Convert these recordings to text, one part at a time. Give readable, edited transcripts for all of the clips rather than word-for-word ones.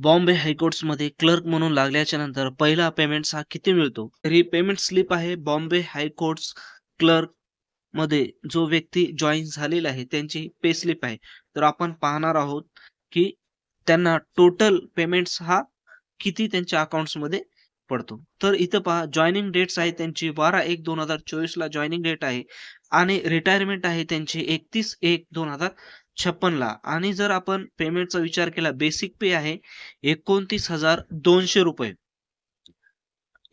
Bombay हायकोर्ट्समध्ये clerk म्हणून लागल्याच्या नंतर पहिला पेमेंट हा किती मिळतो? तर ही पेमेंट स्लिप आहे बॉम्बे हायकोर्ट्स क्लर्क मध्ये जो व्यक्ती जॉईन झालेला आहे त्यांची पे स्लिप आहे. तर आपण पाहणार आहोत की त्यांना टोटल पेमेंट्स हा किती त्यांच्या अकाउंट्समध्ये पडतो. तर इथं पहा जॉइनिंग डेट्स आहे त्यांची 12/1/2024 ला जॉइनिंग डेट आहे आणि रिटायरमेंट आहे त्यांची 31/1/2056 ला आणि जर आपण पेमेंटचा विचार केला बेसिक पे आहे ₹29,200.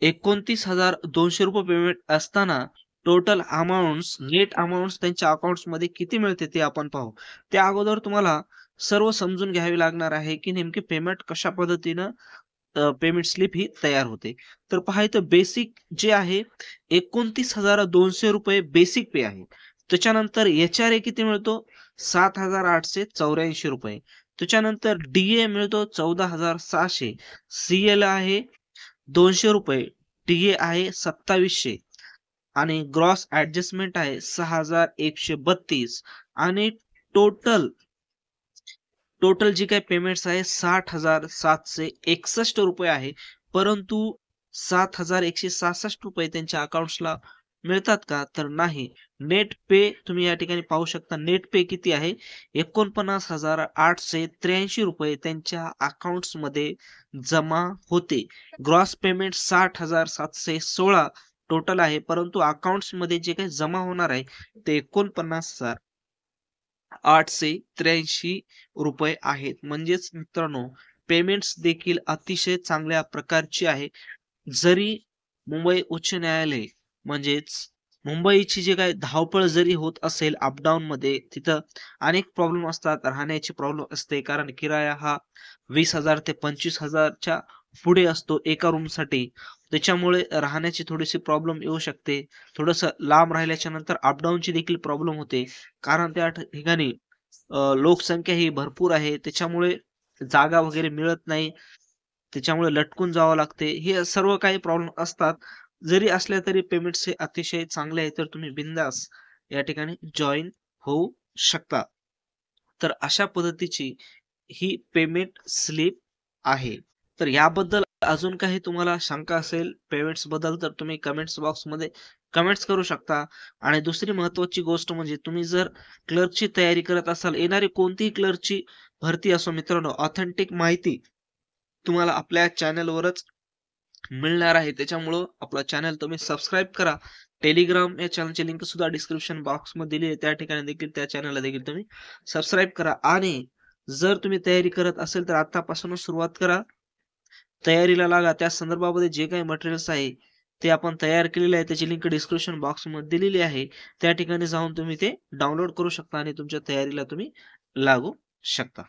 ₹29,200 पेमेंट असताना टोटल अमाउंट्स, नेट अमाउंट्स त्यांच्या अकाउंट्समध्ये किती मिळते ते आपण पाहू. त्या अगोदर तुम्हाला सर्व समजून घ्यावे लागणार आहे, की नेमकी पेमेंट कशा पद्धतीनं पेमेंट स्लिप ही तयार होते. तर पहा इथं बेसिक जे आहे ₹29,200 बेसिक पे आहे. त्याच्यानंतर एच-आर-ए किती मिळतो? ₹7,884. त्याच्यानंतर डी-ए मिळतो 14,600. सी-एल आहे ₹200. टी-ए आहे 2700 आणि ग्रॉस ॲडजस्टमेंट आहे 6,132 आणि टोटल टोटल जी काही पेमेंट्स आहे ₹60,761 आहे. परंतु ₹7,166 त्यांच्या अकाउंट्सला मिळतात का? तर नाही. नेट पे तुम्ही या ठिकाणी पाहू शकता. नेट पे किती आहे? ₹49,883 त्यांच्या अकाउंट्समध्ये जमा होते. ग्रॉस पेमेंट 60,716 टोटल आहे. परंतु अकाउंट्समध्ये जे काही जमा होणार आहे ते 49,883 आहेत. म्हणजेच मित्रांनो पेमेंट्स देखील अतिशय चांगल्या प्रकारची आहे. जरी मुंबई उच्च न्यायालय म्हणजेच मुंबईची जी काही धावपळ जरी होत असेल अपडाऊन मध्ये तिथं अनेक प्रॉब्लेम असतात. राहण्याची प्रॉब्लेम असते कारण किराया हा 20,000 ते 25,000च्या पुढे असतो एका रूमसाठी. त्याच्यामुळे राहण्याची थोडीशी प्रॉब्लेम येऊ शकते. थोडंसं लांब राहिल्याच्या नंतर अपडाऊनची देखील प्रॉब्लेम होते. कारण त्या ठिकाणी लोकसंख्या ही भरपूर आहे. त्याच्यामुळे जागा वगैरे मिळत नाही. त्याच्यामुळे लटकून जावं लागते. हे सर्व काही प्रॉब्लेम असतात. जरी असल्या तरी पेमेंट्स हे अतिशय चांगले आहे. तर तुम्ही बिंदास या ठिकाणी जॉइन होऊ शकता. तर अशा पद्धतीची ही पेमेंट स्लिप आहे. तर याबद्दल अजून काही तुम्हाला शंका असेल पेमेंट्स बद्दल तर तुम्ही कमेंट्स बॉक्समध्ये कमेंट्स करू शकता. आणि दुसरी महत्त्वाची गोष्ट म्हणजे तुम्ही जर क्लर्कची तयारी करत असाल, येणारी कोणतीही क्लर्कची भरती असो मित्रांनो, ऑथेंटिक माहिती तुम्हाला आपल्या चॅनलवरच मिळणार आहे. त्याच्यामुळं आपला चॅनल तुम्ही सबस्क्राईब करा. टेलिग्राम या चॅनलची लिंक सुद्धा डिस्क्रिप्शन बॉक्समध्ये दिली आहे. त्या ठिकाणी देखील त्या चॅनलला देखील तुम्ही सबस्क्राईब करा. आणि जर तुम्ही तयारी करत असेल तर आतापासूनच सुरुवात करा. तयारीला लागा. त्या संदर्भामध्ये जे काही मटेरियल्स आहे ते आपण तयार केलेले आहे. त्याची लिंक डिस्क्रिप्शन बॉक्समध्ये दिलेली आहे. त्या ठिकाणी जाऊन तुम्ही ते डाउनलोड करू शकता आणि तुमच्या तयारीला तुम्ही लागू शकता.